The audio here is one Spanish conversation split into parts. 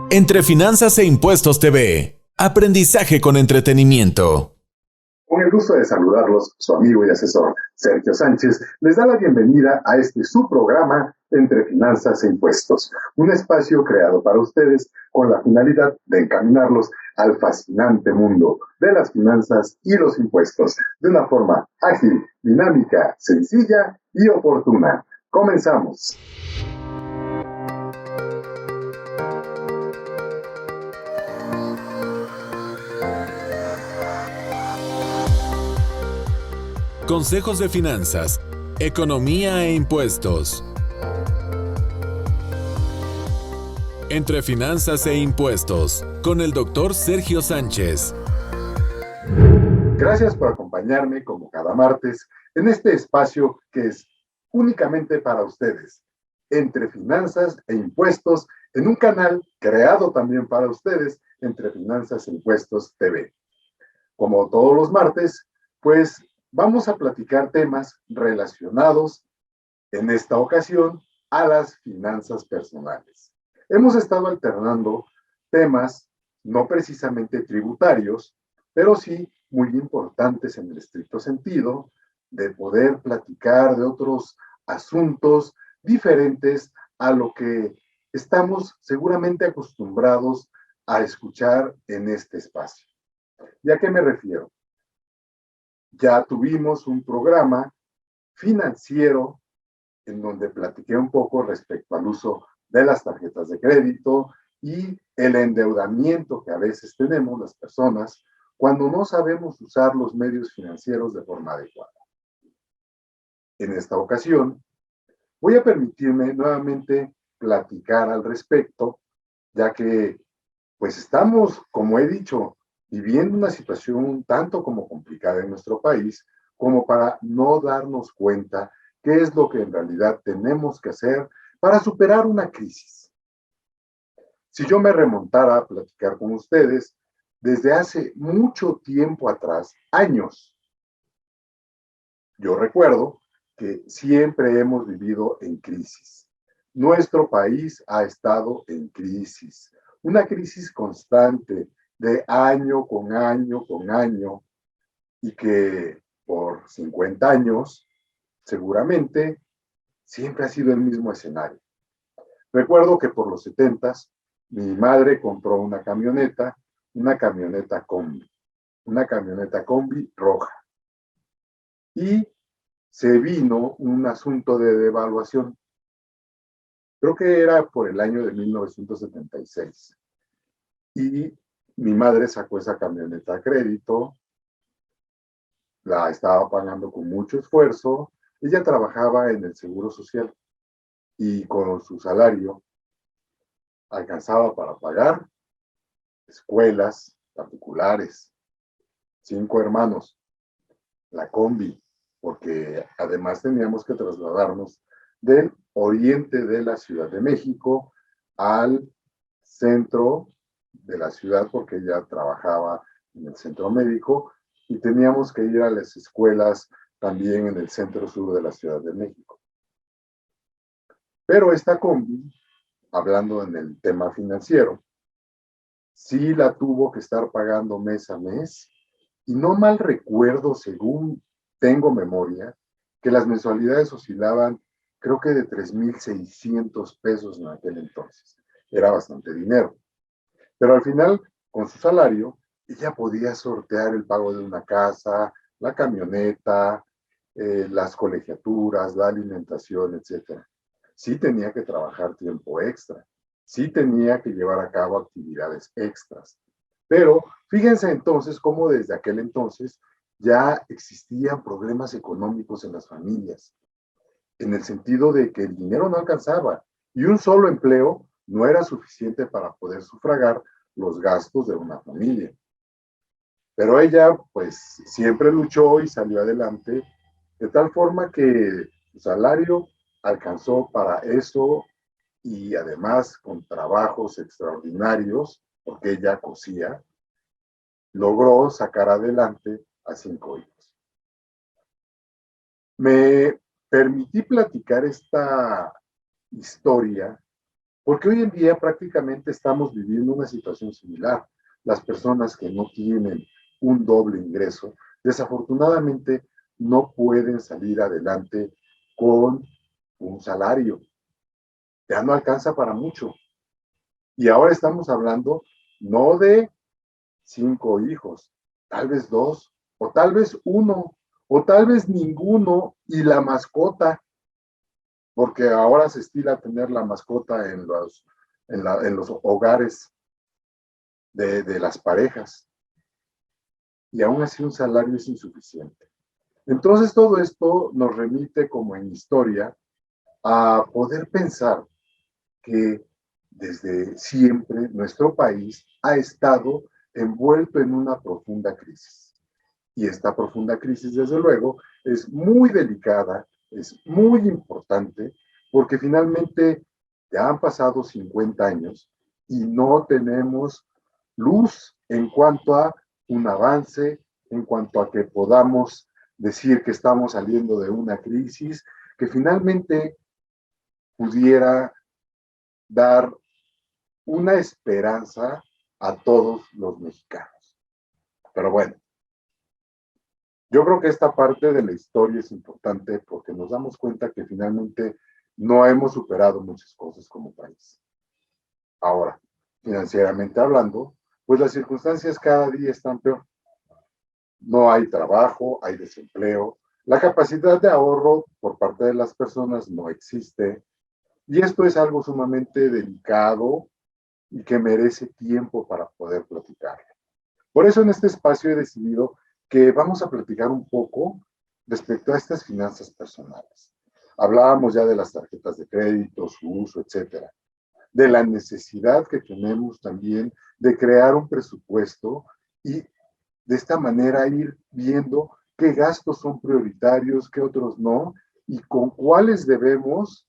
Entre Finanzas e Impuestos TV. Aprendizaje con entretenimiento. Con el gusto de saludarlos, su amigo y asesor Sergio Sánchez les da la bienvenida a su programa Entre Finanzas e Impuestos, un espacio creado para ustedes con la finalidad de encaminarlos al fascinante mundo de las finanzas y los impuestos de una forma ágil, dinámica, sencilla y oportuna. Comenzamos. Consejos de finanzas, economía e impuestos. Entre Finanzas e Impuestos, con el doctor Sergio Sánchez. Gracias por acompañarme como cada martes en este espacio que es únicamente para ustedes, Entre Finanzas e Impuestos, en un canal creado también para ustedes, Entre Finanzas e Impuestos TV. Como todos los martes, pues vamos a platicar temas relacionados, en esta ocasión, a las finanzas personales. Hemos estado alternando temas no precisamente tributarios, pero sí muy importantes en el estricto sentido de poder platicar de otros asuntos diferentes a lo que estamos seguramente acostumbrados a escuchar en este espacio. ¿Y a qué me refiero? Ya tuvimos un programa financiero en donde platiqué un poco respecto al uso de las tarjetas de crédito y el endeudamiento que a veces tenemos las personas cuando no sabemos usar los medios financieros de forma adecuada. En esta ocasión, voy a permitirme nuevamente platicar al respecto, ya que pues estamos, como he dicho, viviendo una situación un tanto como complicada en nuestro país, como para no darnos cuenta qué es lo que en realidad tenemos que hacer para superar una crisis. Si yo me remontara a platicar con ustedes desde hace mucho tiempo atrás, años, yo recuerdo que siempre hemos vivido en crisis. Nuestro país ha estado en crisis, una crisis constante de año con año con año y que por 50 años seguramente siempre ha sido el mismo escenario. Recuerdo que por los 70s mi madre compró una camioneta combi roja y se vino un asunto de devaluación. Creo que era por el año de 1976. Y mi madre sacó esa camioneta a crédito, la estaba pagando con mucho esfuerzo. Ella trabajaba en el Seguro Social y con su salario alcanzaba para pagar escuelas particulares, 5 hermanos, la combi, porque además teníamos que trasladarnos del oriente de la Ciudad de México al centro de la ciudad, porque ella trabajaba en el centro médico y teníamos que ir a las escuelas también en el centro sur de la Ciudad de México. Pero esta combi, hablando en el tema financiero, sí la tuvo que estar pagando mes a mes, y no mal recuerdo, según tengo memoria, que las mensualidades oscilaban, creo que de 3,600 pesos en aquel entonces. Era bastante dinero. Pero al final, con su salario, ella podía sortear el pago de una casa, la camioneta, las colegiaturas, la alimentación, etcétera. Sí tenía que trabajar tiempo extra, sí tenía que llevar a cabo actividades extras. Pero fíjense entonces cómo desde aquel entonces ya existían problemas económicos en las familias, en el sentido de que el dinero no alcanzaba y un solo empleo no era suficiente para poder sufragar los gastos de una familia. Pero ella pues siempre luchó y salió adelante, de tal forma que su salario alcanzó para eso, y además con trabajos extraordinarios, porque ella cosía, logró sacar adelante a 5 hijos. Me permití platicar esta historia Porque hoy en día prácticamente estamos viviendo una situación similar. Las personas que no tienen un doble ingreso, desafortunadamente no pueden salir adelante con un salario. Ya no alcanza para mucho. Y ahora estamos hablando no de 5 hijos, tal vez 2, o tal vez 1, o tal vez ninguno, y la mascota, porque ahora se estila tener la mascota en los hogares de las parejas, y aún así un salario es insuficiente. Entonces todo esto nos remite como en historia a poder pensar que desde siempre nuestro país ha estado envuelto en una profunda crisis. Y esta profunda crisis, desde luego, es muy delicada, es muy importante, porque finalmente ya han pasado 50 años y no tenemos luz en cuanto a un avance, en cuanto a que podamos decir que estamos saliendo de una crisis que finalmente pudiera dar una esperanza a todos los mexicanos. Pero bueno, yo creo que esta parte de la historia es importante porque nos damos cuenta que finalmente no hemos superado muchas cosas como país. Ahora, financieramente hablando, pues las circunstancias cada día están peor. No hay trabajo, hay desempleo, la capacidad de ahorro por parte de las personas no existe, y esto es algo sumamente delicado y que merece tiempo para poder platicar. Por eso en este espacio he decidido que vamos a platicar un poco respecto a estas finanzas personales. Hablábamos ya de las tarjetas de crédito, su uso, etcétera. De la necesidad que tenemos también de crear un presupuesto y de esta manera ir viendo qué gastos son prioritarios, qué otros no, y con cuáles debemos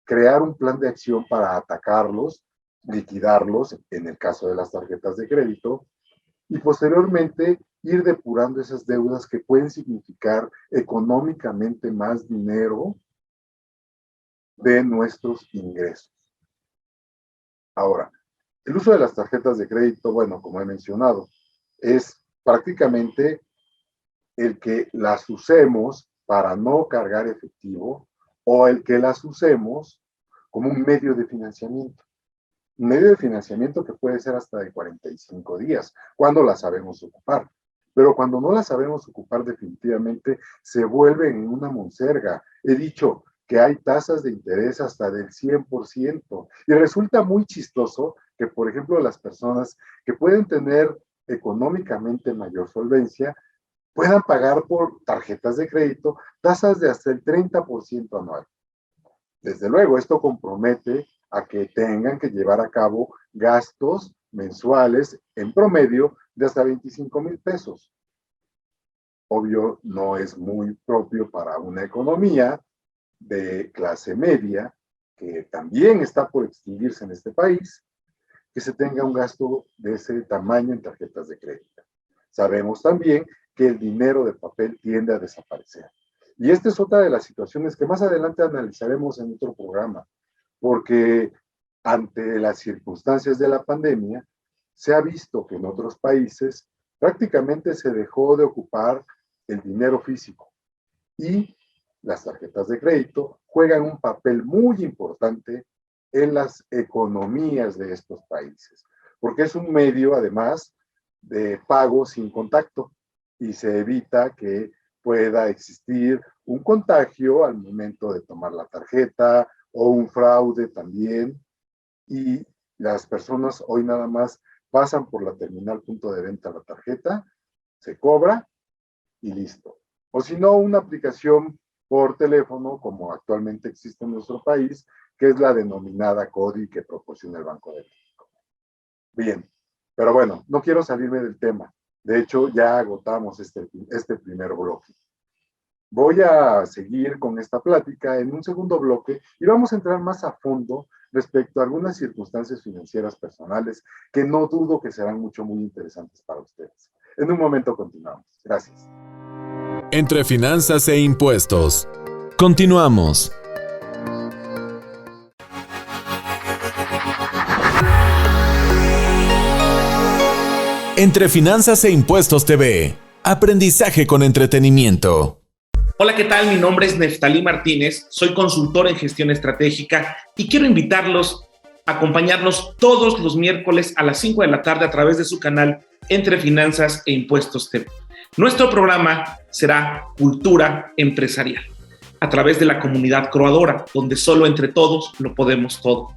crear un plan de acción para atacarlos, liquidarlos, en el caso de las tarjetas de crédito, y posteriormente ir depurando esas deudas que pueden significar económicamente más dinero de nuestros ingresos. Ahora, el uso de las tarjetas de crédito, bueno, como he mencionado, es prácticamente el que las usemos para no cargar efectivo o el que las usemos como un medio de financiamiento. Un medio de financiamiento que puede ser hasta de 45 días, cuando la sabemos ocupar. Pero cuando no la sabemos ocupar definitivamente, se vuelve en una monserga. He dicho que hay tasas de interés hasta del 100%. Y resulta muy chistoso que, por ejemplo, las personas que pueden tener económicamente mayor solvencia, puedan pagar por tarjetas de crédito tasas de hasta el 30% anual. Desde luego, esto compromete a que tengan que llevar a cabo gastos mensuales en promedio de hasta 25,000 pesos. Obvio, no es muy propio para una economía de clase media, que también está por extinguirse en este país, que se tenga un gasto de ese tamaño en tarjetas de crédito. Sabemos también que el dinero de papel tiende a desaparecer. Y esta es otra de las situaciones que más adelante analizaremos en otro programa, porque ante las circunstancias de la pandemia, se ha visto que en otros países prácticamente se dejó de ocupar el dinero físico y las tarjetas de crédito juegan un papel muy importante en las economías de estos países, porque es un medio, además, de pago sin contacto y se evita que pueda existir un contagio al momento de tomar la tarjeta o un fraude también. Y las personas hoy nada más pasan por la terminal punto de venta la tarjeta, se cobra y listo. O si no, una aplicación por teléfono, como actualmente existe en nuestro país, que es la denominada CODI que proporciona el Banco de México. Bien, pero bueno, no quiero salirme del tema. De hecho, ya agotamos este primer bloque. Voy a seguir con esta plática en un segundo bloque y vamos a entrar más a fondo respecto a algunas circunstancias financieras personales que no dudo que serán muy interesantes para ustedes. En un momento continuamos. Gracias. Entre finanzas e impuestos. Continuamos. Entre Finanzas e Impuestos TV. Aprendizaje con entretenimiento. Hola, ¿qué tal? Mi nombre es Neftalí Martínez, soy consultor en gestión estratégica y quiero invitarlos a acompañarnos todos los miércoles a las 5 de la tarde a través de su canal Entre Finanzas e Impuestos TV. Nuestro programa será Cultura Empresarial, a través de la comunidad croadora, donde solo entre todos lo podemos todo.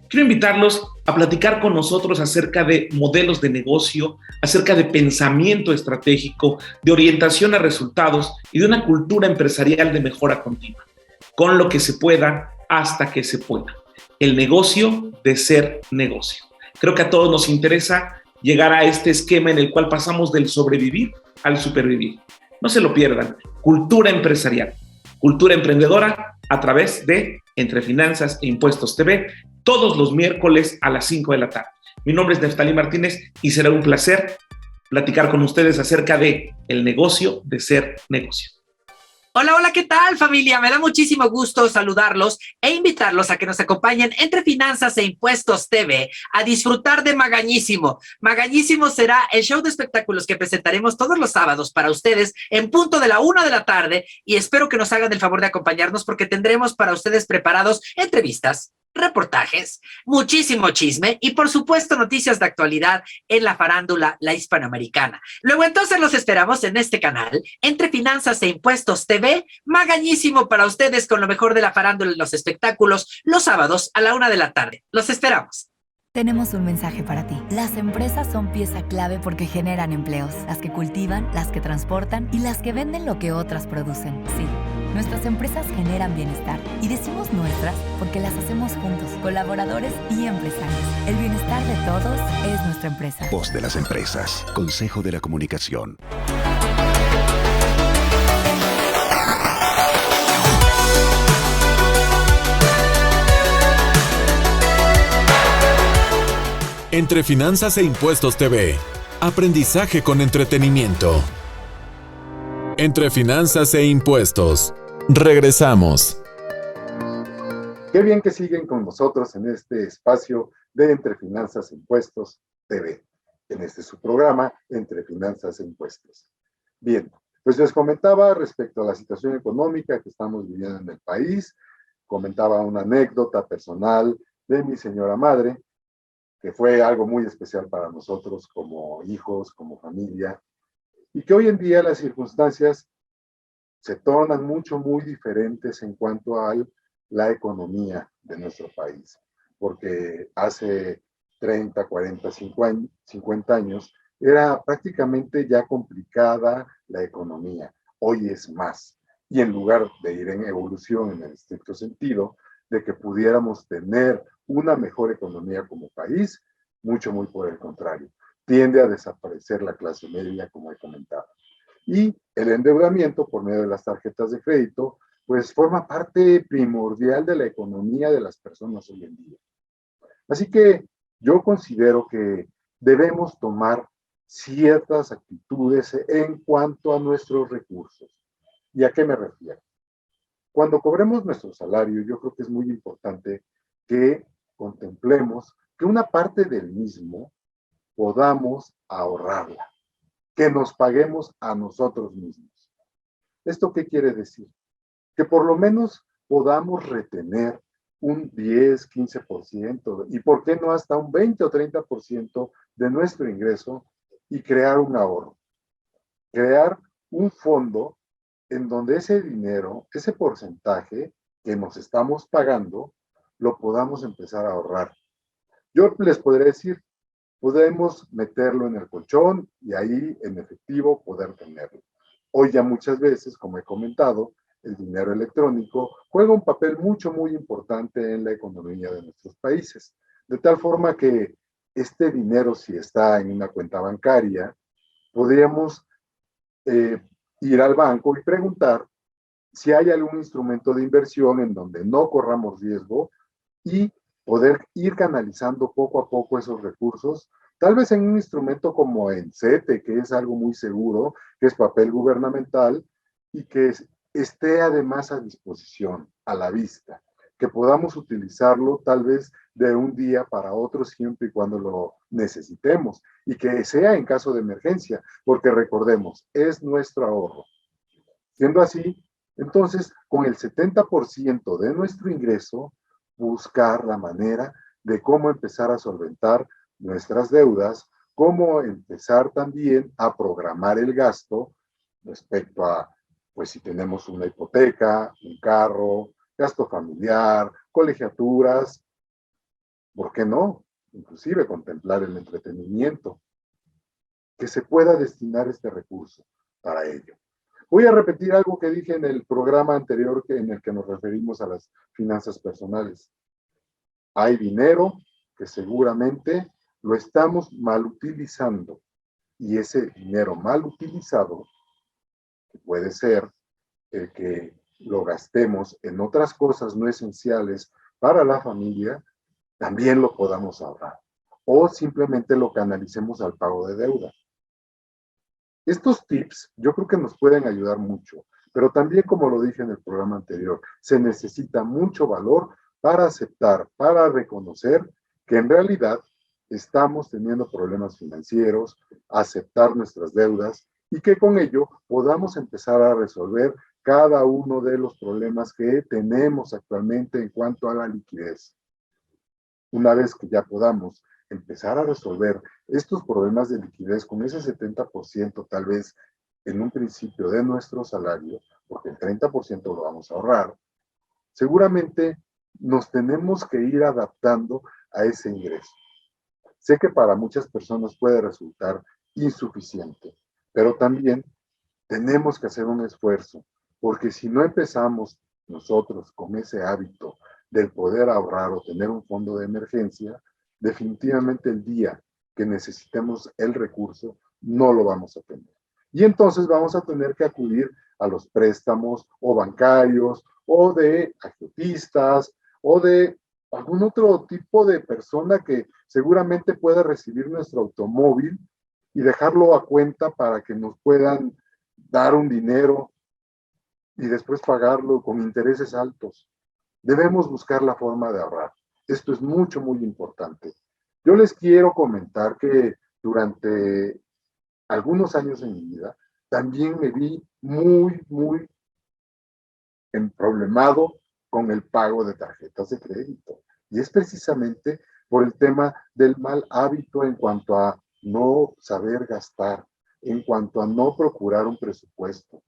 Quiero invitarlos a platicar con nosotros acerca de modelos de negocio, acerca de pensamiento estratégico, de orientación a resultados y de una cultura empresarial de mejora continua, con lo que se pueda hasta que se pueda. El negocio de ser negocio. Creo que a todos nos interesa llegar a este esquema en el cual pasamos del sobrevivir al supervivir. No se lo pierdan. Cultura empresarial, cultura emprendedora a través de Entre Finanzas e Impuestos TV, todos los miércoles a las 5 de la tarde. Mi nombre es Neftalí Martínez y será un placer platicar con ustedes acerca de el negocio de ser negocio. Hola, hola, ¿qué tal, familia? Me da muchísimo gusto saludarlos e invitarlos a que nos acompañen Entre Finanzas e Impuestos TV a disfrutar de Magañísimo. Magañísimo será el show de espectáculos que presentaremos todos los sábados para ustedes en punto de la 1 de la tarde y espero que nos hagan el favor de acompañarnos porque tendremos para ustedes preparados entrevistas, reportajes, muchísimo chisme y por supuesto noticias de actualidad en la farándula, la hispanoamericana. Luego entonces los esperamos en este canal, Entre Finanzas e Impuestos TV, Magañísimo para ustedes con lo mejor de la farándula y los espectáculos los sábados a la 1 de la tarde. Los esperamos. Tenemos un mensaje para ti. Las empresas son pieza clave porque generan empleos. Las que cultivan, las que transportan y las que venden lo que otras producen. Sí, nuestras empresas generan bienestar. Y decimos nuestras porque las hacemos juntos, colaboradores y empresarios. El bienestar de todos es nuestra empresa. Voz de las empresas. Consejo de la Comunicación. Entre Finanzas e Impuestos TV. Aprendizaje con entretenimiento. Entre Finanzas e Impuestos. Regresamos. Qué bien que siguen con nosotros en este espacio de Entre Finanzas e Impuestos TV, en este su programa Entre Finanzas e Impuestos. Bien, pues les comentaba respecto a la situación económica que estamos viviendo en el país, comentaba una anécdota personal de mi señora madre, que fue algo muy especial para nosotros como hijos, como familia, y que hoy en día las circunstancias se tornan muy diferentes en cuanto a la economía de nuestro país, porque hace 30, 40, 50 años era prácticamente ya complicada la economía, hoy es más, y en lugar de ir en evolución en el estricto sentido, de que pudiéramos tener una mejor economía como país, muy por el contrario. Tiende a desaparecer la clase media, como he comentado. Y el endeudamiento por medio de las tarjetas de crédito, pues forma parte primordial de la economía de las personas hoy en día. Así que yo considero que debemos tomar ciertas actitudes en cuanto a nuestros recursos. ¿Y a qué me refiero? Cuando cobremos nuestro salario, yo creo que es muy importante que contemplemos que una parte del mismo podamos ahorrarla, que nos paguemos a nosotros mismos. ¿Esto qué quiere decir? Que por lo menos podamos retener un 10, 15% y por qué no hasta un 20 o 30% de nuestro ingreso y crear un ahorro. Crear un fondo en donde ese dinero, ese porcentaje que nos estamos pagando, lo podamos empezar a ahorrar. Yo les podría decir, podemos meterlo en el colchón y ahí en efectivo poder tenerlo. Hoy ya muchas veces, como he comentado, el dinero electrónico juega un papel muy importante en la economía de nuestros países. De tal forma que este dinero, si está en una cuenta bancaria, podríamos ir al banco y preguntar si hay algún instrumento de inversión en donde no corramos riesgo y poder ir canalizando poco a poco esos recursos, tal vez en un instrumento como ENCETE, que es algo muy seguro, que es papel gubernamental y que esté además a disposición, a la vista, que podamos utilizarlo tal vez de un día para otro siempre y cuando lo necesitemos y que sea en caso de emergencia, porque recordemos, es nuestro ahorro. Siendo así, entonces, con el 70% de nuestro ingreso, buscar la manera de cómo empezar a solventar nuestras deudas, cómo empezar también a programar el gasto respecto a, pues si tenemos una hipoteca, un carro, gasto familiar, colegiaturas, ¿por qué no? Inclusive contemplar el entretenimiento, que se pueda destinar este recurso para ello. Voy a repetir algo que dije en el programa anterior en el que nos referimos a las finanzas personales. Hay dinero que seguramente lo estamos mal utilizando y ese dinero mal utilizado, que puede ser el que lo gastemos en otras cosas no esenciales para la familia, también lo podamos ahorrar o simplemente lo canalicemos al pago de deuda. Estos tips yo creo que nos pueden ayudar mucho, pero también, como lo dije en el programa anterior, se necesita mucho valor para aceptar, para reconocer que en realidad estamos teniendo problemas financieros, aceptar nuestras deudas y que con ello podamos empezar a resolver cada uno de los problemas que tenemos actualmente en cuanto a la liquidez. Una vez que ya podamos empezar a resolver estos problemas de liquidez con ese 70% tal vez en un principio de nuestro salario, porque el 30% lo vamos a ahorrar, seguramente nos tenemos que ir adaptando a ese ingreso. Sé que para muchas personas puede resultar insuficiente, pero también tenemos que hacer un esfuerzo, porque si no empezamos nosotros con ese hábito del poder ahorrar o tener un fondo de emergencia, definitivamente el día que necesitemos el recurso no lo vamos a tener. Y entonces vamos a tener que acudir a los préstamos o bancarios o de agiotistas o de algún otro tipo de persona que seguramente pueda recibir nuestro automóvil y dejarlo a cuenta para que nos puedan dar un dinero y después pagarlo con intereses altos. Debemos buscar la forma de ahorrar. Esto es mucho, muy importante. Yo les quiero comentar que durante algunos años en mi vida también me vi muy emproblemado con el pago de tarjetas de crédito. Y es precisamente por el tema del mal hábito en cuanto a no saber gastar, en cuanto a no procurar un presupuesto.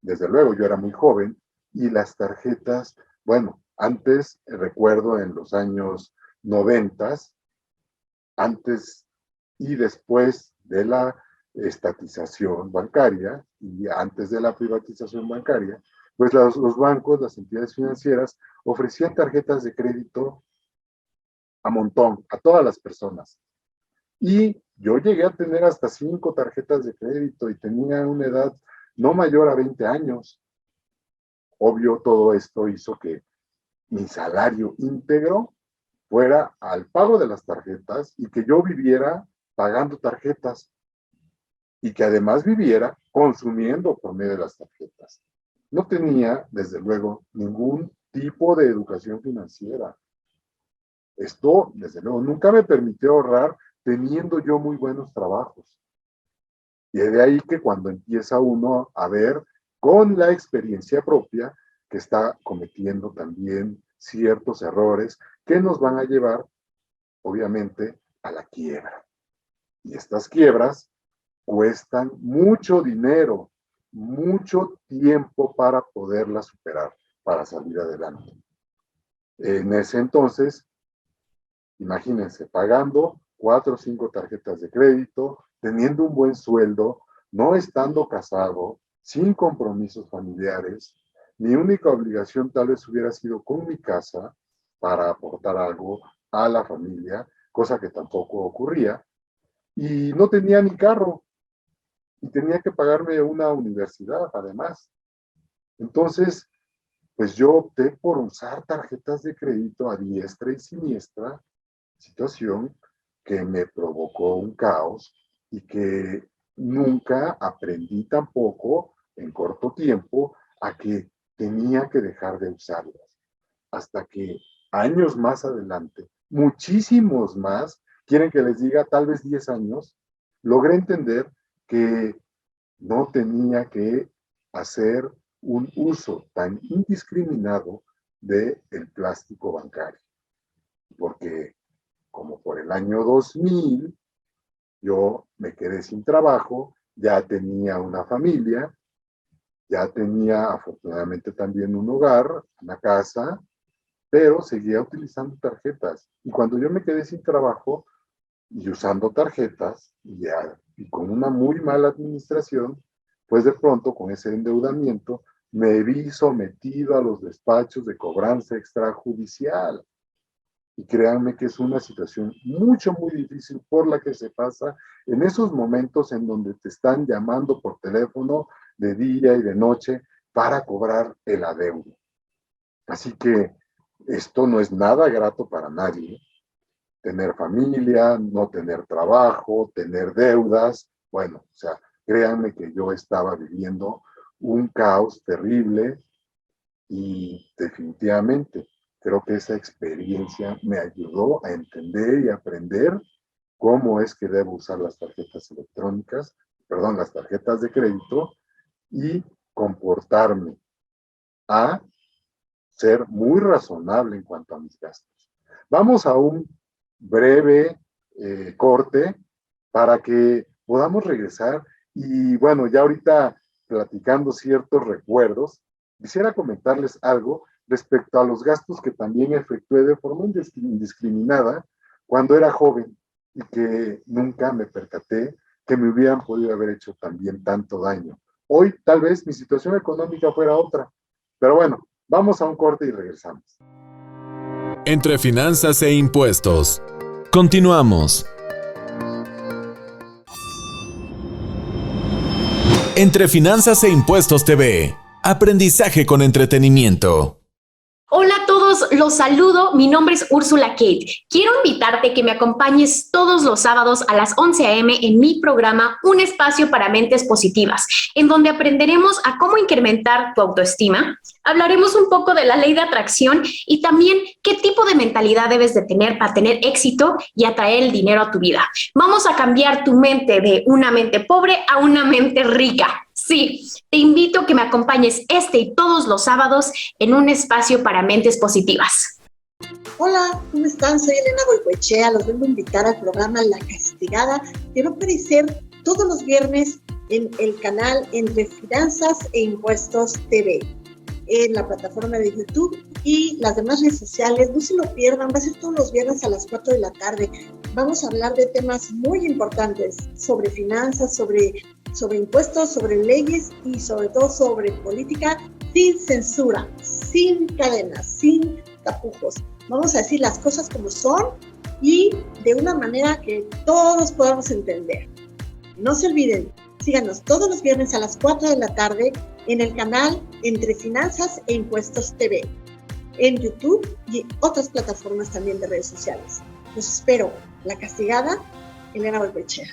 Desde luego, yo era muy joven y las tarjetas, bueno, antes recuerdo en los años 90, antes y después de la estatización bancaria y antes de la privatización bancaria, pues los bancos, las entidades financieras ofrecían tarjetas de crédito a montón, a todas las personas. Y yo llegué a tener hasta 5 tarjetas de crédito y tenía una edad no mayor a 20 años. Obvio, todo esto hizo que mi salario íntegro fuera al pago de las tarjetas y que yo viviera pagando tarjetas y que además viviera consumiendo por medio de las tarjetas. No tenía, desde luego, ningún tipo de educación financiera. Esto, desde luego, nunca me permitió ahorrar teniendo yo muy buenos trabajos. Y es de ahí que cuando empieza uno a ver con la experiencia propia que está cometiendo también ciertos errores que nos van a llevar, obviamente, a la quiebra. Y estas quiebras cuestan mucho dinero, mucho tiempo para poderlas superar, para salir adelante. En ese entonces, imagínense, pagando 4 o 5 tarjetas de crédito, teniendo un buen sueldo, no estando casado, sin compromisos familiares, mi única obligación tal vez hubiera sido con mi casa para aportar algo a la familia, cosa que tampoco ocurría, y no tenía ni carro, y tenía que pagarme una universidad además. Entonces, pues yo opté por usar tarjetas de crédito a diestra y siniestra, situación que me provocó un caos y que nunca aprendí tampoco en corto tiempo a que tenía que dejar de usarlas. hasta que años más adelante, muchísimos más, quieren que les diga tal vez 10 años, logré entender que no tenía que hacer un uso tan indiscriminado del plástico bancario. Porque como por el año 2000, yo me quedé sin trabajo, ya tenía una familia, ya tenía afortunadamente también un hogar, una casa, pero seguía utilizando tarjetas. Y cuando yo me quedé sin trabajo y usando tarjetas y con una muy mala administración, pues de pronto con ese endeudamiento me vi sometido a los despachos de cobranza extrajudicial. Y créanme que es una situación muy difícil por la que se pasa en esos momentos en donde te están llamando por teléfono de día y de noche para cobrar el adeudo. Así que esto no es nada grato para nadie. Tener familia, no tener trabajo, tener deudas. Bueno, o sea, créanme que yo estaba viviendo un caos terrible y definitivamente creo que esa experiencia me ayudó a entender y aprender cómo es que debo usar las tarjetas electrónicas, las tarjetas de crédito y comportarme a ser muy razonable en cuanto a mis gastos. Vamos a un breve corte para que podamos regresar y bueno, ya ahorita platicando ciertos recuerdos, quisiera comentarles algo respecto a los gastos que también efectué de forma indiscriminada cuando era joven y que nunca me percaté que me hubieran podido haber hecho también tanto daño. Hoy tal vez mi situación económica fuera otra, pero bueno, vamos a un corte y regresamos. Entre finanzas e impuestos. Continuamos. Entre finanzas e impuestos TV. Aprendizaje con entretenimiento. Hola a todos, los saludo, mi nombre es Úrsula Kate. Quiero invitarte que me acompañes todos los sábados a las 11 a.m. en mi programa Un Espacio para Mentes Positivas, en donde aprenderemos a cómo incrementar tu autoestima, hablaremos un poco de la ley de atracción y también qué tipo de mentalidad debes de tener para tener éxito y atraer el dinero a tu vida. Vamos a cambiar tu mente de una mente pobre a una mente rica. Sí, te invito a que me acompañes este y todos los sábados en Un Espacio para Mentes Positivas. Hola, ¿cómo están? Soy Elena Goicoechea, los vengo a invitar al programa La Castigada, que va a aparecer todos los viernes en el canal Entre Finanzas e Impuestos TV, en la plataforma de YouTube y las demás redes sociales. No se lo pierdan, va a ser todos los viernes a las 4 de la tarde. Vamos a hablar de temas muy importantes sobre finanzas, sobre impuestos, sobre leyes y sobre todo sobre política, sin censura, sin cadenas, sin tapujos. Vamos a decir las cosas como son y de una manera que todos podamos entender. No se olviden, síganos todos los viernes a las 4 de la tarde en el canal Entre Finanzas e Impuestos TV, en YouTube y otras plataformas también de redes sociales. Los espero. La Castigada, Elena Goicoechea.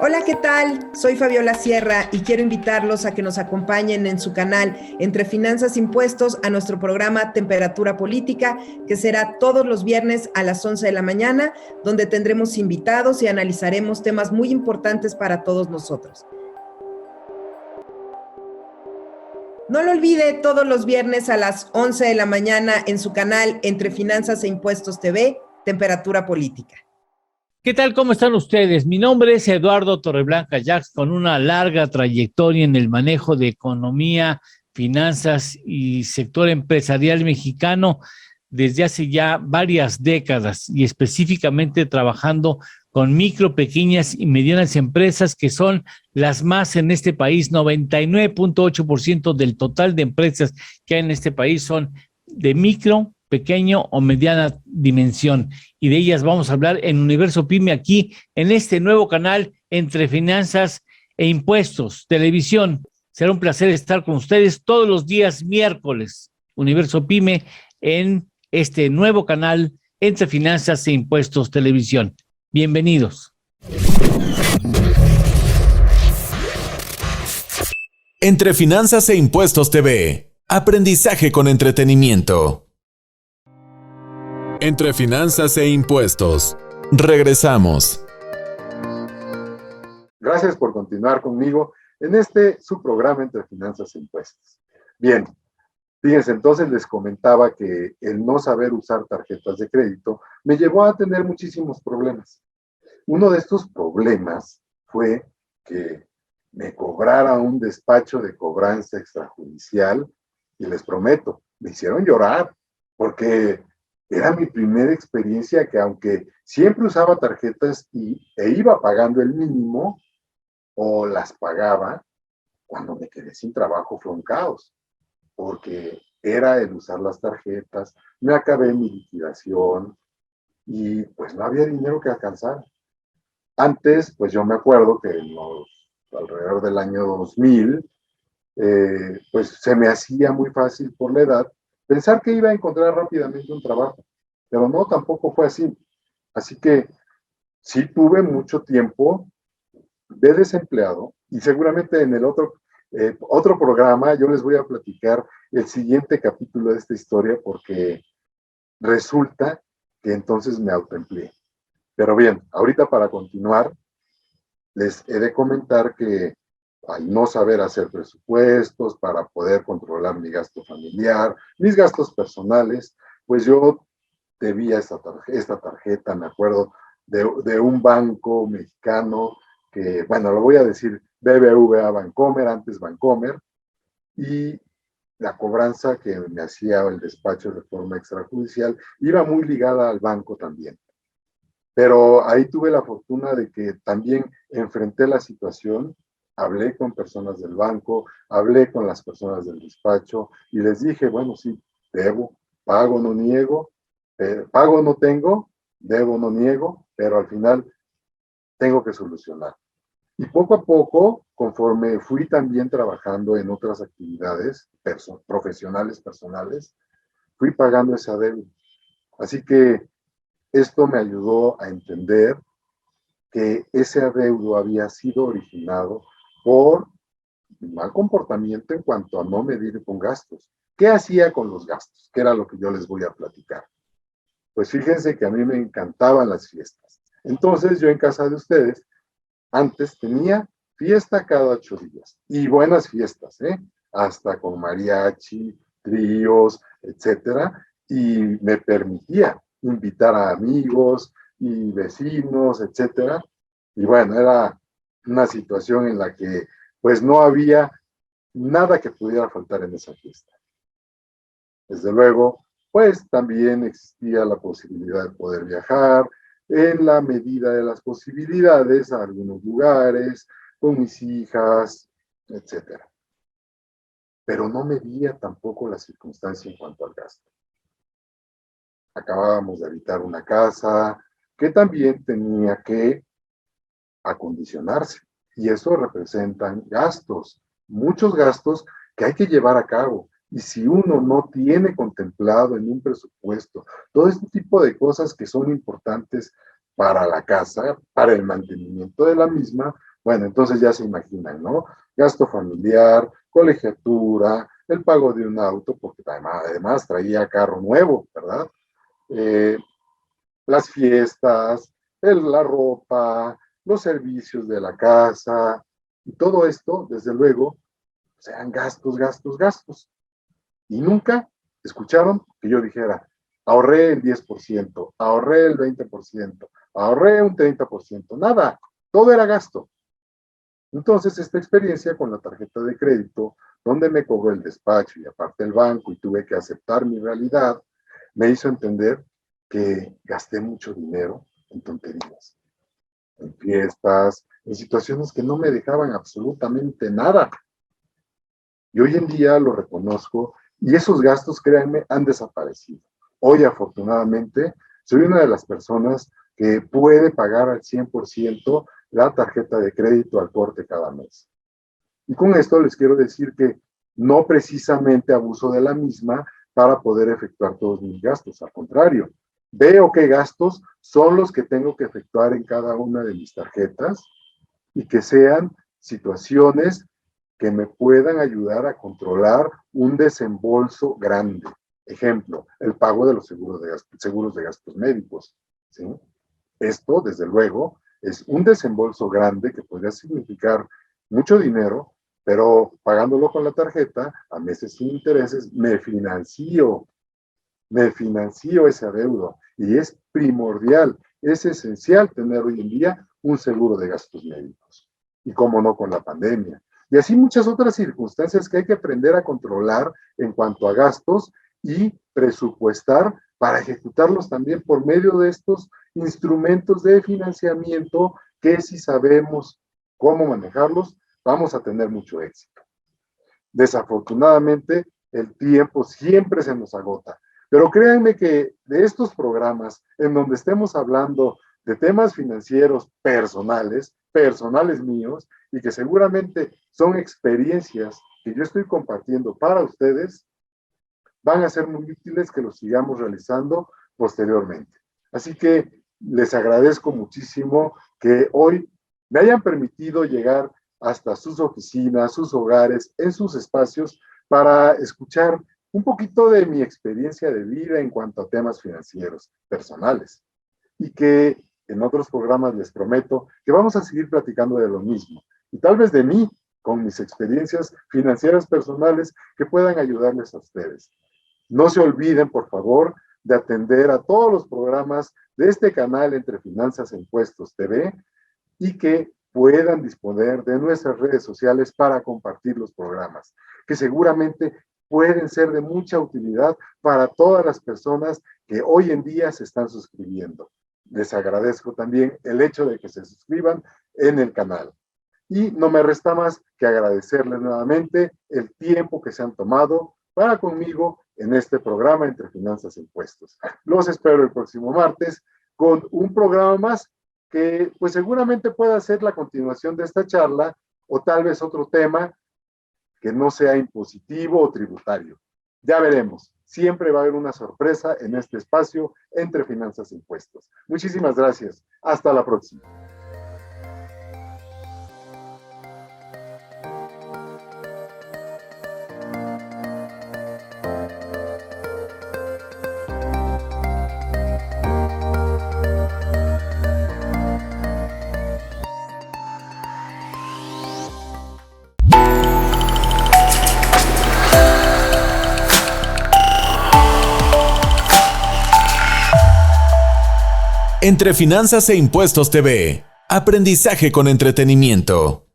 Hola, ¿qué tal? Soy Fabiola Sierra y quiero invitarlos a que nos acompañen en su canal Entre Finanzas e Impuestos a nuestro programa Temperatura Política, que será todos los viernes a las 11 de la mañana, donde tendremos invitados y analizaremos temas muy importantes para todos nosotros. No lo olvide, todos los viernes a las 11 de la mañana en su canal Entre Finanzas e Impuestos TV, Temperatura Política. ¿Qué tal? ¿Cómo están ustedes? Mi nombre es Eduardo Torreblanca Jax, con una larga trayectoria en el manejo de economía, finanzas y sector empresarial mexicano desde hace ya varias décadas y específicamente trabajando con micro, pequeñas y medianas empresas que son las más en este país. 99.8% del total de empresas que hay en este país son de micro, pequeño o mediana dimensión, y de ellas vamos a hablar en Universo Pyme, aquí en este nuevo canal Entre Finanzas e Impuestos Televisión. Será un placer estar con ustedes todos los días miércoles, Universo Pyme, en este nuevo canal Entre Finanzas e Impuestos Televisión. Bienvenidos. Entre Finanzas e Impuestos TV. Aprendizaje con entretenimiento. Entre finanzas e impuestos. Regresamos. Gracias por continuar conmigo en este su programa Entre Finanzas e Impuestos. Bien, fíjense, entonces les comentaba que el no saber usar tarjetas de crédito me llevó a tener muchísimos problemas. Uno de estos problemas fue que me cobrara un despacho de cobranza extrajudicial y les prometo, me hicieron llorar porque era mi primera experiencia que aunque siempre usaba tarjetas e iba pagando el mínimo o las pagaba, cuando me quedé sin trabajo fue un caos, porque era el usar las tarjetas, me acabé mi liquidación y pues no había dinero que alcanzar. Antes, pues yo me acuerdo que alrededor del año 2000, pues se me hacía muy fácil por la edad pensar que iba a encontrar rápidamente un trabajo, pero no, tampoco fue así. Así que sí tuve mucho tiempo de desempleado y seguramente en el otro programa yo les voy a platicar el siguiente capítulo de esta historia porque resulta que entonces me autoempleé. Pero bien, ahorita para continuar, les he de comentar que al no saber hacer presupuestos para poder controlar mi gasto familiar, mis gastos personales, pues yo debía esta tarjeta, me acuerdo, de un banco mexicano que, bueno, lo voy a decir, BBVA Bancomer, antes Bancomer, y la cobranza que me hacía el despacho de forma extrajudicial iba muy ligada al banco también. Pero ahí tuve la fortuna de que también enfrenté la situación, hablé con personas del banco, hablé con las personas del despacho y les dije, bueno, sí, debo, pago, no niego, pago no tengo, debo no niego, pero al final tengo que solucionar. Y poco a poco, conforme fui también trabajando en otras actividades profesionales, personales, fui pagando esa deuda. Así que esto me ayudó a entender que ese adeudo había sido originado por mi mal comportamiento en cuanto a no medir con gastos. ¿Qué hacía con los gastos? ¿Qué era lo que yo les voy a platicar? Pues fíjense que a mí me encantaban las fiestas. Entonces yo en casa de ustedes, antes tenía fiesta cada 8 días. Y buenas fiestas, ¿eh? Hasta con mariachi, tríos, etcétera. Y me permitía invitar a amigos y vecinos, etcétera. Y bueno, era una situación en la que pues no había nada que pudiera faltar en esa fiesta. Desde luego, pues también existía la posibilidad de poder viajar en la medida de las posibilidades a algunos lugares, con mis hijas, etcétera. Pero no medía tampoco la circunstancia en cuanto al gasto. Acabábamos de habitar una casa que también tenía que acondicionarse. Y eso representan gastos, muchos gastos que hay que llevar a cabo. Y si uno no tiene contemplado en un presupuesto todo este tipo de cosas que son importantes para la casa, para el mantenimiento de la misma, bueno, entonces ya se imaginan, ¿no? Gasto familiar, colegiatura, el pago de un auto, porque además traía carro nuevo, ¿verdad? Las fiestas, la ropa, los servicios de la casa, y todo esto, desde luego, sean gastos, gastos, gastos. Y nunca escucharon que yo dijera, ahorré el 10%, ahorré el 20%, ahorré un 30%, nada, todo era gasto. Entonces, esta experiencia con la tarjeta de crédito, donde me cobró el despacho y aparte el banco y tuve que aceptar mi realidad, me hizo entender que gasté mucho dinero en tonterías, en fiestas, en situaciones que no me dejaban absolutamente nada. Y hoy en día lo reconozco y esos gastos, créanme, han desaparecido. Hoy, afortunadamente, soy una de las personas que puede pagar al 100% la tarjeta de crédito al corte cada mes. Y con esto les quiero decir que no precisamente abuso de la misma para poder efectuar todos mis gastos. Al contrario, veo qué gastos son los que tengo que efectuar en cada una de mis tarjetas y que sean situaciones que me puedan ayudar a controlar un desembolso grande. Ejemplo, el pago de los seguros de gastos médicos, ¿sí? Esto, desde luego, es un desembolso grande que podría significar mucho dinero, pero pagándolo con la tarjeta, a meses sin intereses, me financio ese adeudo. Y es primordial, es esencial tener hoy en día un seguro de gastos médicos. Y cómo no con la pandemia. Y así muchas otras circunstancias que hay que aprender a controlar en cuanto a gastos y presupuestar para ejecutarlos también por medio de estos instrumentos de financiamiento que si sabemos cómo manejarlos, vamos a tener mucho éxito. Desafortunadamente, el tiempo siempre se nos agota, pero créanme que de estos programas en donde estemos hablando de temas financieros personales míos, y que seguramente son experiencias que yo estoy compartiendo para ustedes, van a ser muy útiles que los sigamos realizando posteriormente. Así que les agradezco muchísimo que hoy me hayan permitido llegar hasta sus oficinas, sus hogares, en sus espacios, para escuchar un poquito de mi experiencia de vida en cuanto a temas financieros personales. Y que en otros programas les prometo que vamos a seguir platicando de lo mismo. Y tal vez de mí, con mis experiencias financieras personales que puedan ayudarles a ustedes. No se olviden, por favor, de atender a todos los programas de este canal Entre Finanzas e Impuestos TV y que puedan disponer de nuestras redes sociales para compartir los programas, que seguramente pueden ser de mucha utilidad para todas las personas que hoy en día se están suscribiendo. Les agradezco también el hecho de que se suscriban en el canal. Y no me resta más que agradecerles nuevamente el tiempo que se han tomado para conmigo en este programa Entre Finanzas e Impuestos. Los espero el próximo martes con un programa más que pues seguramente pueda ser la continuación de esta charla o tal vez otro tema que no sea impositivo o tributario. Ya veremos. Siempre va a haber una sorpresa en este espacio Entre Finanzas e Impuestos. Muchísimas gracias. Hasta la próxima. Entre Finanzas e Impuestos TV. Aprendizaje con entretenimiento.